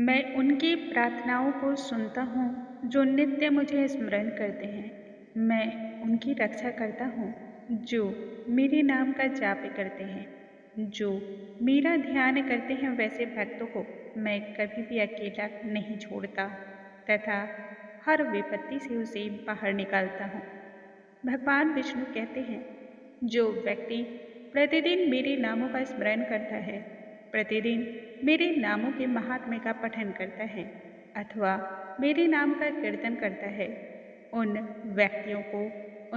मैं उनकी प्रार्थनाओं को सुनता हूँ जो नित्य मुझे स्मरण करते हैं। मैं उनकी रक्षा करता हूँ जो मेरे नाम का जाप करते हैं। जो मेरा ध्यान करते हैं वैसे भक्तों को मैं कभी भी अकेला नहीं छोड़ता तथा हर विपत्ति से उसे बाहर निकालता हूँ। भगवान विष्णु कहते हैं, जो व्यक्ति प्रतिदिन मेरे नामों का स्मरण करता है, प्रतिदिन मेरे नामों के महात्म्य का पठन करता है अथवा मेरे नाम का कीर्तन करता है, उन व्यक्तियों को,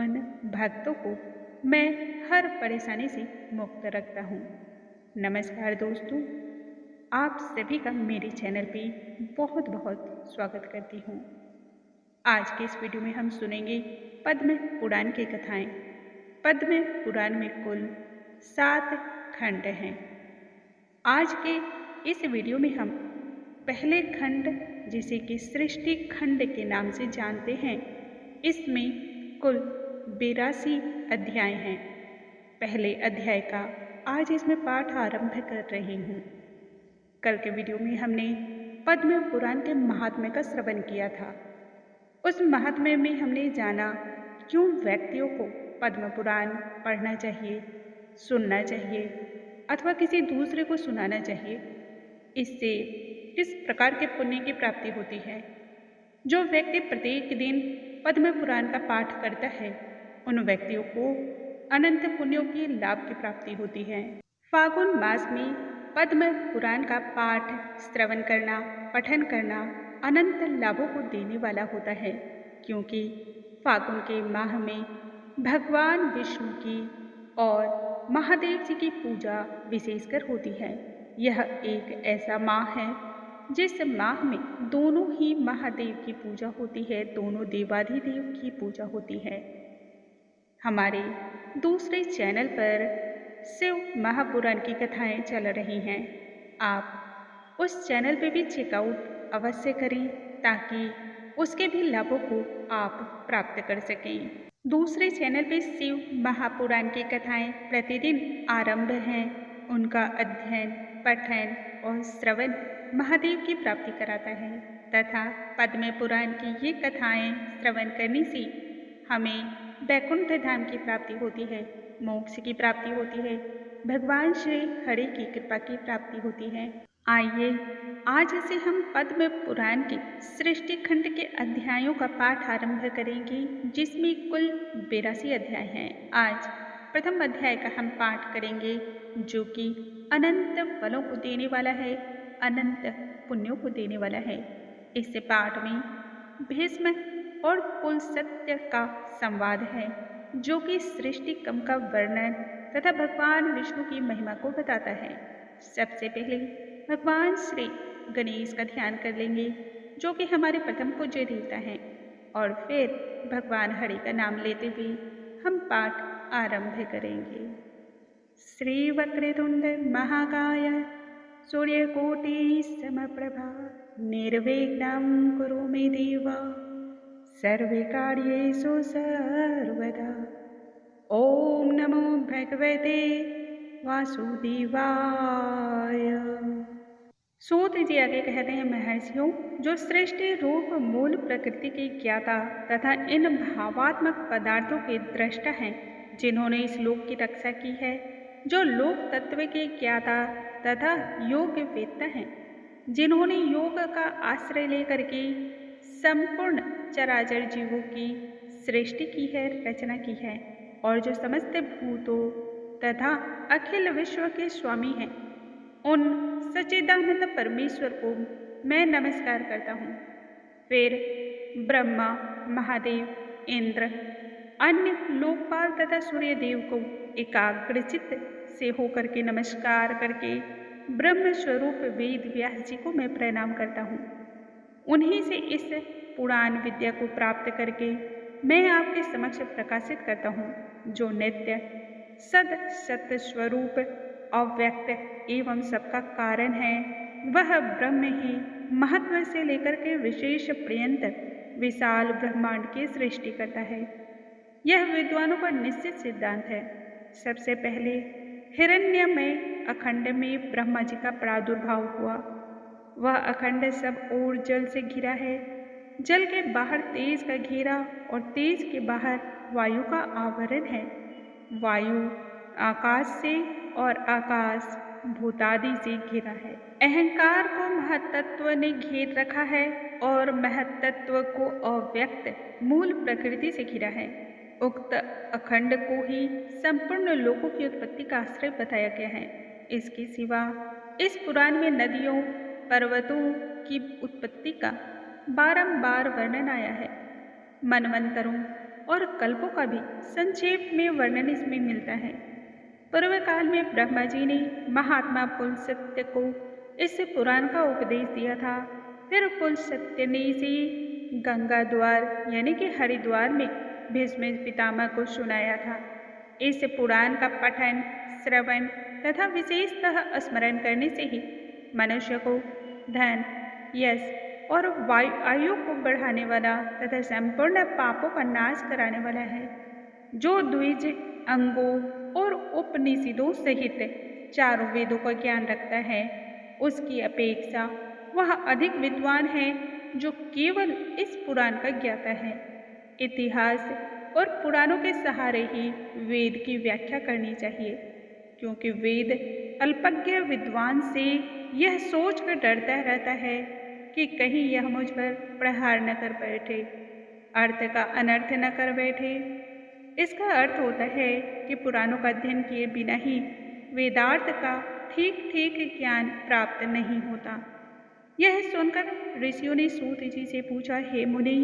उन भक्तों को मैं हर परेशानी से मुक्त रखता हूँ। नमस्कार दोस्तों, आप सभी का मेरे चैनल पे बहुत बहुत स्वागत करती हूँ। आज के इस वीडियो में हम सुनेंगे पद्म पुराण की कथाएं। पद्म पुराण में कुल 7 खंड हैं। आज के इस वीडियो में हम पहले खंड, जिसे कि सृष्टि खंड के नाम से जानते हैं, इसमें कुल 82 अध्याय हैं। पहले अध्याय का आज इसमें पाठ आरंभ कर रही हूँ। कल के वीडियो में हमने पद्म पुराण के महात्म्य का श्रवण किया था। उस महात्म्य में हमने जाना क्यों व्यक्तियों को पद्म पुराण पढ़ना चाहिए, सुनना चाहिए अथवा किसी दूसरे को सुनाना चाहिए। इससे किस प्रकार के पुण्य की प्राप्ति होती है। जो व्यक्ति प्रत्येक दिन पद्म पुराण का पाठ करता है, उन व्यक्तियों को अनंत पुण्यों की लाभ की प्राप्ति होती है। फागुन मास में पद्म पुराण का पाठ श्रवण करना, पठन करना अनंत लाभों को देने वाला होता है, क्योंकि फागुन के माह में भगवान विष्णु की और महादेव जी की पूजा विशेषकर होती है। यह एक ऐसा माह है जिस माह में दोनों ही महादेव की पूजा होती है, दोनों देवाधिदेव की पूजा होती है। हमारे दूसरे चैनल पर शिव महापुराण की कथाएं चल रही हैं। आप उस चैनल पे भी चेकआउट अवश्य करें ताकि उसके भी लाभों को आप प्राप्त कर सकें। दूसरे चैनल पे शिव महापुराण की कथाएं प्रतिदिन आरंभ हैं। उनका अध्ययन, पठन और श्रवण महादेव की प्राप्ति कराता है तथा पद्म पुराण की ये कथाएं श्रवण करने से हमें वैकुंठ धाम की प्राप्ति होती है, मोक्ष की प्राप्ति होती है, भगवान श्री हरि की कृपा की प्राप्ति होती है। आइए आज से हम पद्म पुराण के सृष्टि खंड के अध्यायों का पाठ आरंभ करेंगे, जिसमें कुल 82 अध्याय हैं। आज प्रथम अध्याय का हम पाठ करेंगे, जो कि अनंत फलों को देने वाला है, अनंत पुण्यों को देने वाला है। इस पाठ में भीष्म और कुल सत्य का संवाद है, जो कि सृष्टि क्रम का वर्णन तथा भगवान विष्णु की महिमा को बताता है। सबसे पहले भगवान श्री गणेश का ध्यान कर लेंगे, जो कि हमारे प्रथम पूज्य देवता हैं, और फिर भगवान हरि का नाम लेते हुए हम पाठ आरंभ करेंगे। श्री वक्रतुंड महाकाय सूर्यकोटि समप्रभा निर्विघ्नं कुरु मे देव सर्वकार्येषु सर्वदा। ओम नमो भगवते वासुदेवाय। सूत जी आगे कहते हैं, महर्षियों, जो सृष्टि रूप मूल प्रकृति के ज्ञाता तथा इन भावात्मक पदार्थों के दृष्टा हैं, जिन्होंने इस लोक की रक्षा की है, जो लोक तत्व के ज्ञाता तथा योग वेत्ता हैं, जिन्होंने योग का आश्रय लेकर के संपूर्ण चराचर जीवों की सृष्टि की है, रचना की है, और जो समस्त भूतों तथा अखिल विश्व के स्वामी हैं, उन सच्चिदानंद परमेश्वर को मैं नमस्कार करता हूँ। फिर ब्रह्मा, महादेव, इंद्र, अन्य लोकपाल तथा सूर्य देव को एकाग्रचित्त से होकर के नमस्कार करके ब्रह्म स्वरूप वेद व्यास जी को मैं प्रणाम करता हूँ। उन्हीं से इस पुराण विद्या को प्राप्त करके मैं आपके समक्ष प्रकाशित करता हूँ, जो नित्य सद सत्य स्वरूप अव्यक्त एवं सबका कारण है। वह ब्रह्म ही महत्व से लेकर के विशेष पर्यंत विशाल ब्रह्मांड की सृष्टि करता है। यह विद्वानों का निश्चित सिद्धांत है। सबसे पहले हिरण्यमय अखंड में ब्रह्मा जी का प्रादुर्भाव हुआ। वह अखंड सब ओर जल से घिरा है। जल के बाहर तेज का घेरा और तेज के बाहर वायु का आवरण है। वायु आकाश से और आकाश भूतादि से घिरा है। अहंकार को महत्तत्व ने घेर रखा है और महत्तत्व को अव्यक्त मूल प्रकृति से घिरा है। उक्त अखंड को ही संपूर्ण लोकों की उत्पत्ति का आश्रय बताया गया है। इसके सिवा इस पुराण में नदियों पर्वतों की उत्पत्ति का बारंबार वर्णन आया है। मनवंतरों और कल्पों का भी संक्षेप में वर्णन इसमें मिलता है। पूर्व काल में ब्रह्मा जी ने महात्मा पुलस्त्य को इस पुराण का उपदेश दिया था। फिर पुलस्त्य ने इसे गंगा द्वार यानी कि हरिद्वार में भीष्म पितामह को सुनाया था। इस पुराण का पठन, श्रवण तथा विशेषतः स्मरण करने से ही मनुष्य को धन, यश और आयु को बढ़ाने वाला तथा संपूर्ण पापों का नाश कराने वाला है। जो द्विज अंगों और उपनिषदों सहित चारों वेदों का ज्ञान रखता है, उसकी अपेक्षा वह अधिक विद्वान है जो केवल इस पुराण का ज्ञाता है। इतिहास और पुराणों के सहारे ही वेद की व्याख्या करनी चाहिए, क्योंकि वेद अल्पज्ञ विद्वान से यह सोच कर डरता रहता है कि कहीं यह मुझ पर प्रहार न कर बैठे, अर्थ का अनर्थ न कर बैठे। इसका अर्थ होता है कि पुराणों का अध्ययन किए बिना ही वेदार्थ का ठीक ठीक ज्ञान प्राप्त नहीं होता। यह सुनकर ऋषियों ने सूत जी से पूछा, हे मुनि,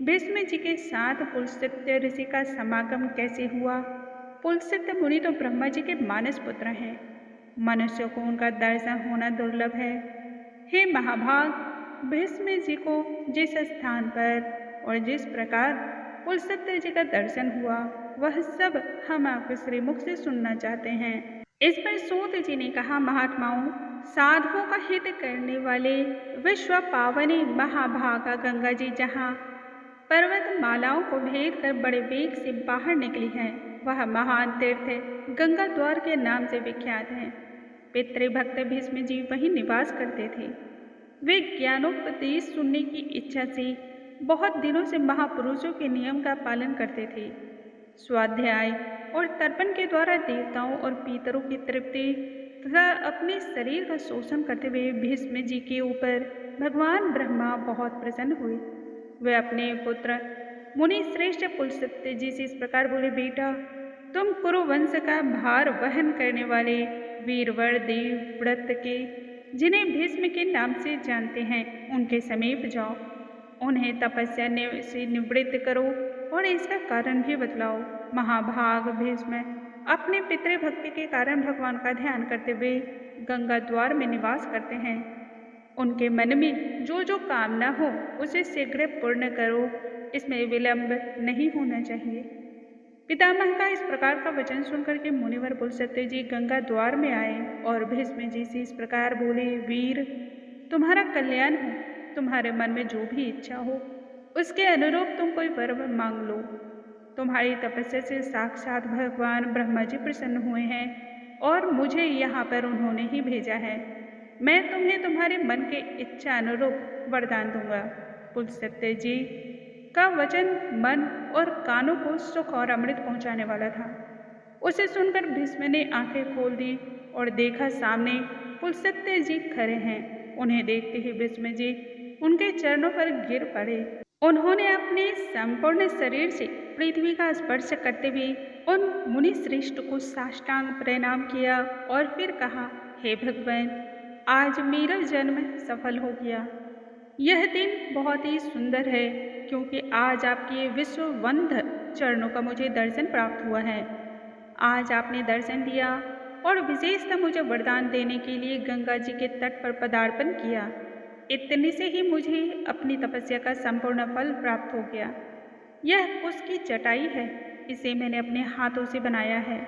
भीष्म जी के साथ पुलस्त्य ऋषि का समागम कैसे हुआ? पुलस्त्य मुनि तो ब्रह्मा जी के मानस पुत्र हैं। मनुष्य को उनका दर्शन होना दुर्लभ है। हे महाभाग, भीष्म जी को जिस स्थान पर और जिस प्रकार पुलस्त्य जी का दर्शन हुआ, वह सब हम आपके श्रीमुख से सुनना चाहते हैं। इस पर सूत जी ने कहा, महात्माओं, साधुओं का हित करने वाले विश्व पावनी महाभागा गंगा जी जहाँ पर्वत मालाओं को भेद कर बड़े वेग से बाहर निकली है, वह महान तीर्थ गंगा द्वार के नाम से विख्यात है। पितृभक्त भीष्म जी वहीं निवास करते थे। वे ज्ञानोपदेश सुनने की इच्छा से बहुत दिनों से महापुरुषों के नियम का पालन करते थे। स्वाध्याय और तर्पण के द्वारा देवताओं और पितरों की तृप्ति तथा अपने शरीर का शोषण करते हुए भीष्म जी के ऊपर भगवान ब्रह्मा बहुत प्रसन्न हुए। वे अपने पुत्र मुनि श्रेष्ठ पुलस्त्य जी से इस प्रकार बोले, बेटा, तुम कुरुवंश का भार वहन करने वाले वीरवर देव व्रत के, जिन्हें भीष्म के नाम से जानते हैं, उनके समीप जाओ, उन्हें तपस्या से निवृत्त करो और इसका कारण भी बतलाओ। महाभाग भीष्म अपने पितृभक्ति के कारण भगवान का ध्यान करते हुए गंगा द्वार में निवास करते हैं। उनके मन में जो जो कामना हो उसे शीघ्र पूर्ण करो, इसमें विलंब नहीं होना चाहिए। पितामह का इस प्रकार का वचन सुनकर के मुनिवर पुलस्त्य जी गंगा द्वार में आए और भीष्म जी से इस प्रकार बोले, वीर, तुम्हारा कल्याण हो। तुम्हारे मन में जो भी इच्छा हो उसके अनुरूप तुम कोई वर मांग लो। तुम्हारी तपस्या से साक्षात भगवान ब्रह्मा जी प्रसन्न हुए हैं और मुझे यहाँ पर उन्होंने ही भेजा है। मैं तुम्हें तुम्हारे मन के इच्छा अनुरूप वरदान दूंगा। पुलस्त्य जी का वचन मन और कानों को सुख और अमृत पहुंचाने वाला था। उसे सुनकर भीष्म ने आंखें खोल दी और देखा सामने पुलस्त्य जी खड़े हैं। उन्हें देखते ही भीष्म जी उनके चरणों पर गिर पड़े। उन्होंने अपने संपूर्ण शरीर से पृथ्वी का स्पर्श करते हुए उन मुनि श्रेष्ठ को साष्टांग प्रणाम किया और फिर कहा, हे भगवान, आज मेरा जन्म सफल हो गया। यह दिन बहुत ही सुंदर है, क्योंकि आज आपके विश्ववंद चरणों का मुझे दर्शन प्राप्त हुआ है। आज आपने दर्शन दिया और विशेषतः मुझे वरदान देने के लिए गंगा जी के तट पर पदार्पण किया। इतने से ही मुझे अपनी तपस्या का संपूर्ण फल प्राप्त हो गया। यह कुश की चटाई है, इसे मैंने अपने हाथों से बनाया है।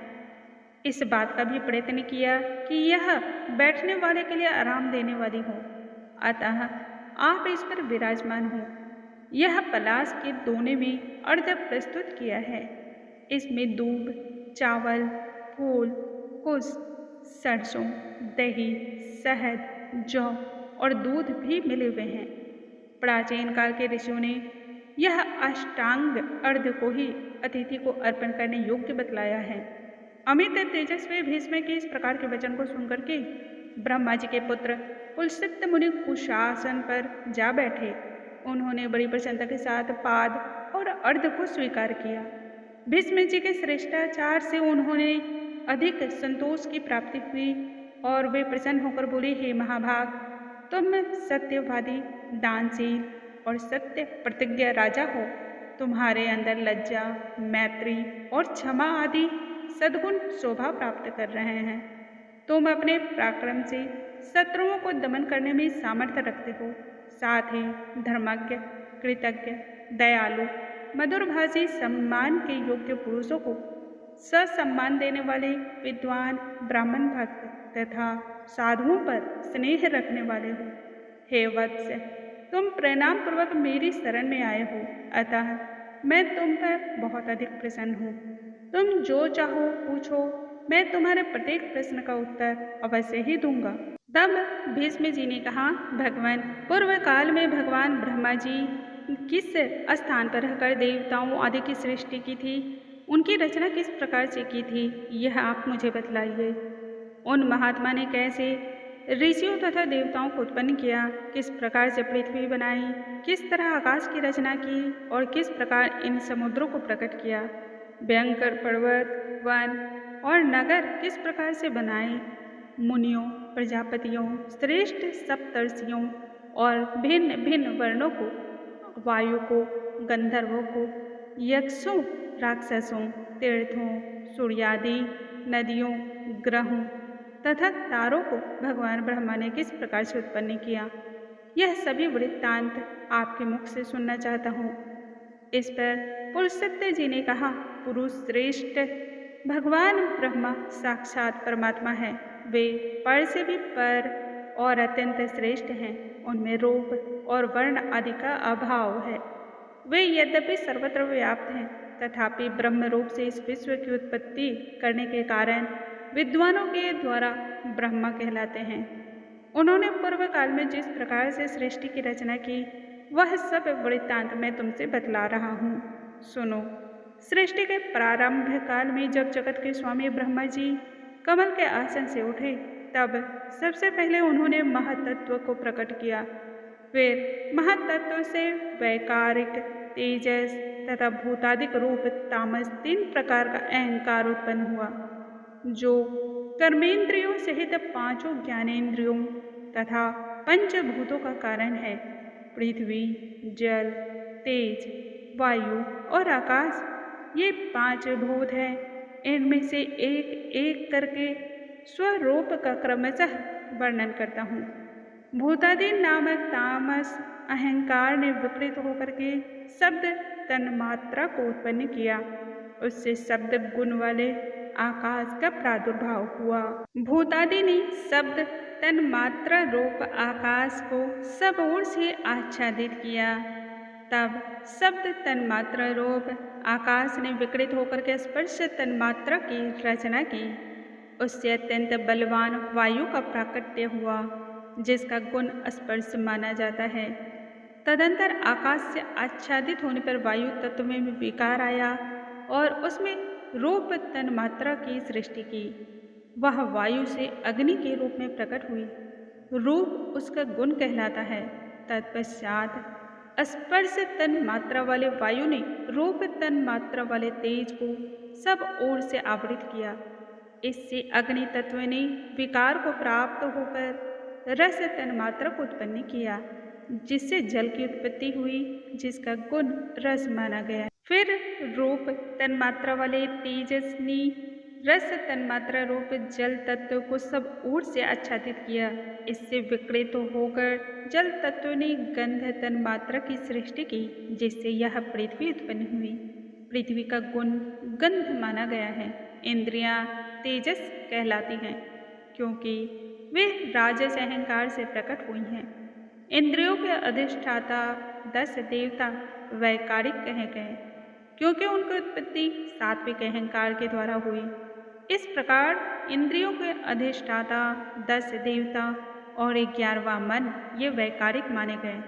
इस बात का भी प्रयत्न किया कि यह बैठने वाले के लिए आराम देने वाली हो, अतः आप इस पर विराजमान हो। यह पलाश के दोने में अर्घ्य प्रस्तुत किया है। इसमें दूब, चावल, फूल, कुश, सरसों, दही, शहद, जौ और दूध भी मिले हुए हैं। प्राचीन काल के ऋषियों ने यह अष्टांग अर्घ को ही अतिथि को अर्पण करने योग्य बतलाया है। अमित तेजस्वी भीष्म के इस प्रकार के वचन को सुनकर के ब्रह्मा जी के पुत्र पुलस्त्य मुनि कुशासन पर जा बैठे। उन्होंने बड़ी प्रसन्नता के साथ पाद और अर्घ को स्वीकार किया। भीष्म जी के श्रेष्ठाचार से उन्होंने अधिक संतोष की प्राप्ति हुई और वे प्रसन्न होकर बोले, हे महाभाग, तुम सत्यवादी, दानशील और सत्य प्रतिज्ञा राजा हो। तुम्हारे अंदर लज्जा, मैत्री और क्षमा आदि सद्गुण शोभा प्राप्त कर रहे हैं। तुम अपने पराक्रम से शत्रुओं को दमन करने में सामर्थ्य रखते हो। साथ ही धर्मज्ञ, कृतज्ञ, दयालु, मधुरभाषी, सम्मान के योग्य पुरुषों को ससम्मान देने वाले, विद्वान, ब्राह्मण भक्त तथा साधुओं पर स्नेह रखने वाले हो। हे वत्स, तुम प्रणाम पूर्वक मेरी शरण में आए हो, अतः मैं तुम पर बहुत अधिक प्रसन्न हूँ। तुम जो चाहो पूछो, मैं तुम्हारे प्रत्येक प्रश्न का उत्तर अवश्य ही दूंगा। तब भीष्म जी ने कहा, भगवान, पूर्व काल में भगवान ब्रह्मा जी किस स्थान पर रहकर देवताओं आदि की सृष्टि की थी, उनकी रचना किस प्रकार से की थी, यह आप मुझे बतलाइए। उन महात्मा ने कैसे ऋषियों तथा देवताओं को उत्पन्न किया, किस प्रकार से पृथ्वी बनाई, किस तरह आकाश की रचना की और किस प्रकार इन समुद्रों को प्रकट किया, भयंकर पर्वत, वन और नगर किस प्रकार से बनाए, मुनियों, प्रजापतियों, श्रेष्ठ सप्तर्षियों और भिन्न भिन्न वर्णों को, वायु को, गंधर्वों को, यक्षों, राक्षसों, तीर्थों, सूर्यादि, नदियों, ग्रहों तथा तारों को भगवान ब्रह्मा ने किस प्रकार से उत्पन्न किया, यह सभी वृत्तांत आपके मुख से सुनना चाहता हूँ। इस पर पुलस्त्य जी ने कहा, पुरुष श्रेष्ठ भगवान ब्रह्मा साक्षात परमात्मा है। वे पर से भी पर और अत्यंत श्रेष्ठ हैं। उनमें रूप और वर्ण आदि का अभाव है। वे यद्यपि सर्वत्र व्याप्त हैं, तथापि ब्रह्म रूप से इस विश्व की उत्पत्ति करने के कारण विद्वानों के द्वारा ब्रह्मा कहलाते हैं। उन्होंने पूर्व काल में जिस प्रकार से सृष्टि की रचना की, वह सब वृत्तांत मैं तुमसे बतला रहा हूँ, सुनो। सृष्टि के प्रारंभ काल में जब जगत के स्वामी ब्रह्मा जी कमल के आसन से उठे, तब सबसे पहले उन्होंने महातत्व को प्रकट किया। फिर महातत्व से वैकारिक, तेजस तथा भूतादिक रूप तामस, 3 प्रकार का अहंकार उत्पन्न हुआ, जो कर्मेंद्रियों सहित 5 ज्ञानेंद्रियों तथा पंचभूतों का कारण है। पृथ्वी, जल, तेज, वायु और आकाश, ये 5 भूत हैं। इनमें से एक एक करके स्वरूप का क्रमशः वर्णन करता हूँ। भूतादि नामक तामस अहंकार ने विपरीत होकर के शब्द तन्मात्रा को उत्पन्न किया। उससे शब्द गुण वाले आकाश का प्रादुर्भाव हुआ। भूतादि ने शब्द तन्मात्रा रूप आकाश को सब ओर से आच्छादित किया। तब शब्द तन्मात्रा रूप आकाश ने विकृत होकर के स्पर्श तन्मात्रा की रचना की। उससे अत्यंत बलवान वायु का प्राकट्य हुआ, जिसका गुण स्पर्श माना जाता है। तदंतर आकाश से आच्छादित होने पर वायु तत्व में विकार आया और उसमें रूप तन्मात्रा की सृष्टि की। वह वायु से अग्नि के रूप में प्रकट हुई। रूप उसका गुण कहलाता है। तत्पश्चात स्पर्श तन्मात्रा वाले वायु ने रूप तन्मात्रा वाले तेज को सब ओर से आवृत किया। इससे अग्नि तत्व ने विकार को प्राप्त होकर रस तन्मात्रा को उत्पन्न किया, जिससे जल की उत्पत्ति हुई, जिसका गुण रस माना गया। फिर रूप तन्मात्रा वाले तेजस ने रस तन्मात्रा रूप जल तत्व को सब ओर से आच्छादित किया। इससे विकृत होकर जल तत्व ने गंध तन्मात्रा की सृष्टि की, जिससे यह पृथ्वी उत्पन्न हुई। पृथ्वी का गुण गंध माना गया है। इंद्रियां तेजस कहलाती हैं, क्योंकि वे राजस अहंकार से प्रकट हुई हैं। इंद्रियों के अधिष्ठाता 10 देवता वैकारिक कहे गए, क्योंकि उनकी उत्पत्ति सात्विक अहंकार के द्वारा हुई। इस प्रकार इंद्रियों के अधिष्ठाता 10 देवता और 11वां मन ये वैकारिक माने गए।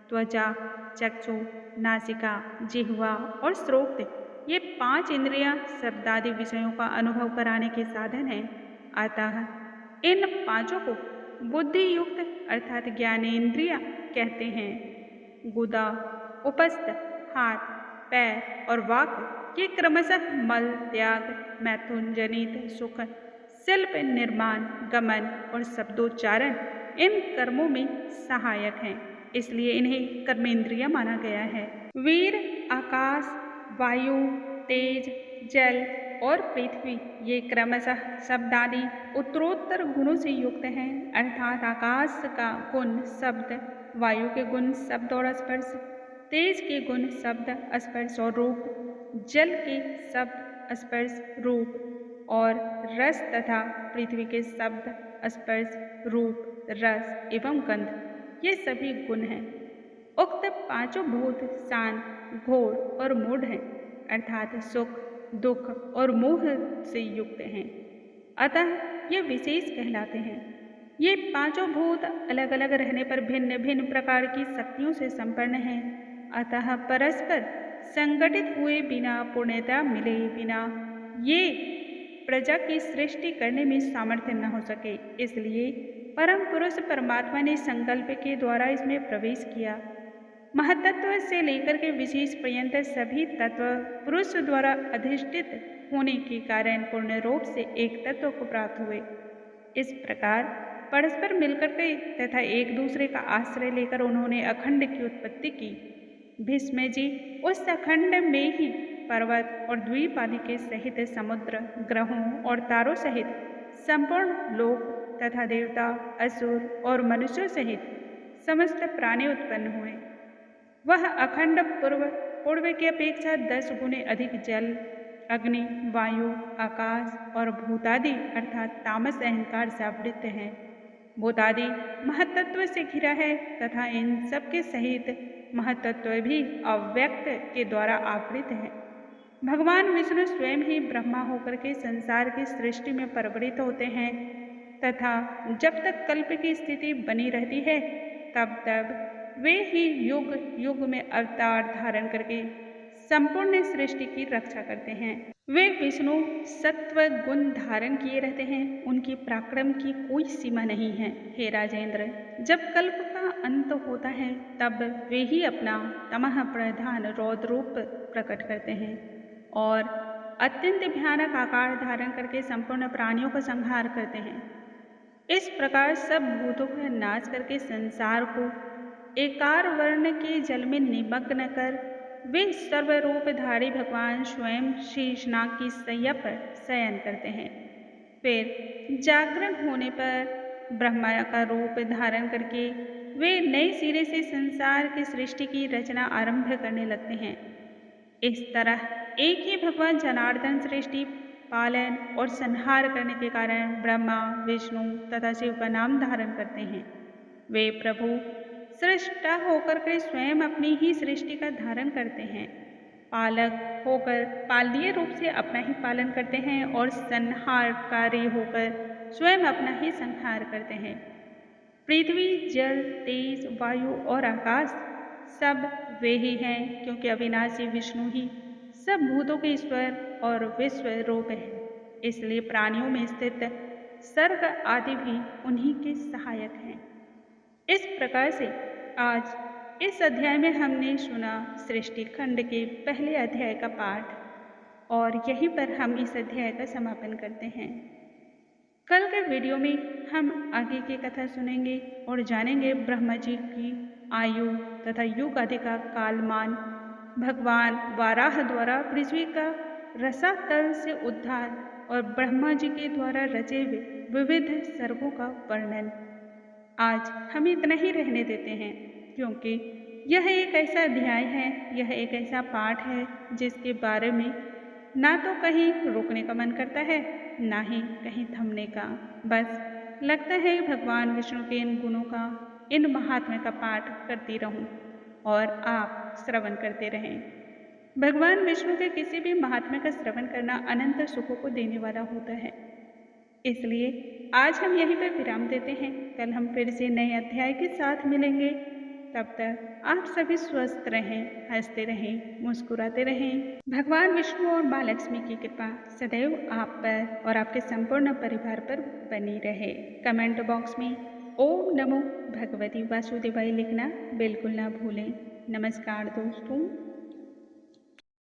त्वचा, चक्षु, नासिका, जिह्वा और श्रोत्र ये 5 इंद्रियां शब्दादि विषयों का अनुभव कराने के साधन हैं। अतः इन पांचों को बुद्धि युक्त अर्थात ज्ञानेन्द्रिय कहते हैं। गुदा, उपस्थ, हाथ, पैर और वाक ये क्रमशः मल त्याग, मैथुन जनित सुख, शिल्प निर्माण, गमन और शब्दोच्चारण इन कर्मों में सहायक हैं, इसलिए इन्हें कर्मेंद्रिय माना गया है। वीर, आकाश, वायु, तेज, जल और पृथ्वी ये क्रमशः शब्दादि उत्तरोत्तर गुणों से युक्त हैं, अर्थात आकाश का गुण शब्द, वायु के गुण शब्द और स्पर्श, तेज के गुण शब्द, स्पर्श और रूप, जल के शब्द, स्पर्श, रूप और रस तथा पृथ्वी के शब्द, स्पर्श, रूप, रस एवं गंध ये सभी गुण हैं। उक्त पांचों भूत शांत, घोर और मूढ़ हैं, अर्थात सुख, दुख और मोह से युक्त हैं। अतः ये विशेष कहलाते हैं। ये पांचों भूत अलग अलग रहने पर भिन्न भिन्न प्रकार की शक्तियों से संपन्न हैं। अतः परस्पर संगठित हुए बिना, पूर्णता मिले बिना ये प्रजा की सृष्टि करने में सामर्थ्य न हो सके। इसलिए परम पुरुष परमात्मा ने संकल्प के द्वारा इसमें प्रवेश किया। महतत्व से लेकर के विशेष पर्यंत सभी तत्व पुरुष द्वारा अधिष्ठित होने के कारण पूर्ण रूप से एक तत्व को प्राप्त हुए। इस प्रकार परस्पर मिलकर के तथा एक दूसरे का आश्रय लेकर उन्होंने अखंड की उत्पत्ति की। भीष्म जी उस अखंड में ही पर्वत और द्वीप आदि के सहित समुद्र, ग्रहों और तारों सहित संपूर्ण लोक तथा देवता, असुर और मनुष्यों सहित समस्त प्राणी उत्पन्न हुए। वह अखंड पूर्व की अपेक्षा 10 गुने अधिक जल, अग्नि, वायु, आकाश और भूतादि अर्थात तामस अहंकार से आवृत है। भूतादि महतत्व से घिरा है तथा इन सब के सहित महतत्व भी अव्यक्त के द्वारा आवृत है। भगवान विष्णु स्वयं ही ब्रह्मा होकर के संसार की सृष्टि में परिवृत होते हैं तथा जब तक कल्प की स्थिति बनी रहती है तब तब वे ही युग युग में अवतार धारण करके संपूर्ण सृष्टि की रक्षा करते हैं। वे विष्णु सत्व गुण धारण किए रहते हैं, उनकी पराक्रम की कोई सीमा नहीं है। हे राजेंद्र, जब कल्प का अंत होता है तब वे ही अपना तमः प्रधान रौद्र रूप प्रकट करते हैं और अत्यंत भयानक आकार धारण करके संपूर्ण प्राणियों का संहार करते हैं। इस प्रकार सब भूतों का नाश करके संसार को एकार वर्ण के जल में निमग्न कर वे सर्वरूपधारी भगवान स्वयं शेषनाग की सैया पर शयन करते हैं। फिर जागरण होने पर ब्रह्मा का रूप धारण करके वे नए सिरे से संसार की सृष्टि की रचना आरंभ करने लगते हैं। इस तरह एक ही भगवान जनार्दन सृष्टि पालन और संहार करने के कारण ब्रह्मा, विष्णु तथा शिव का नाम धारण करते हैं। वे प्रभु सृष्टा होकर के स्वयं अपनी ही सृष्टि का धारण करते हैं, पालक होकर पालनीय रूप से अपना ही पालन करते हैं और संहारकारी होकर स्वयं अपना ही संहार करते हैं। पृथ्वी, जल, तेज, वायु और आकाश सब वे ही हैं, क्योंकि अविनाशी विष्णु ही सब भूतों के ईश्वर और विश्व रूप है। इसलिए प्राणियों में स्थित सर्ग आदि भी उन्हीं के सहायक हैं। इस प्रकार से आज इस अध्याय में हमने सुना सृष्टि खंड के पहले अध्याय का पाठ और यहीं पर हम इस अध्याय का समापन करते हैं। कल के वीडियो में हम आगे की कथा सुनेंगे और जानेंगे ब्रह्मा जी की आयु तथा युग आदि का कालमान, भगवान वाराह द्वारा पृथ्वी का रसातल से उद्धार और ब्रह्मा जी के द्वारा रचे विविध सर्गों का वर्णन। आज हम इतना ही रहने देते हैं, क्योंकि यह एक ऐसा अध्याय है, यह एक ऐसा पाठ है जिसके बारे में ना तो कहीं रुकने का मन करता है, ना ही कहीं थमने का। बस लगता है भगवान विष्णु के इन गुणों का, इन महात्म्य का पाठ करती रहूं और आप श्रवण करते रहें। भगवान विष्णु के किसी भी महात्म्य का श्रवण करना अनंत सुखों को देने वाला होता है। इसलिए आज हम यहीं पर विराम देते हैं। कल हम फिर से नए अध्याय के साथ मिलेंगे। तब तक आप सभी स्वस्थ रहें, हंसते रहें, मुस्कुराते रहें। भगवान विष्णु और माँ लक्ष्मी की कृपा सदैव आप पर और आपके संपूर्ण परिवार पर बनी रहे। कमेंट बॉक्स में ओम नमो भगवती वासुदेवाय लिखना बिल्कुल ना भूलें। नमस्कार दोस्तों।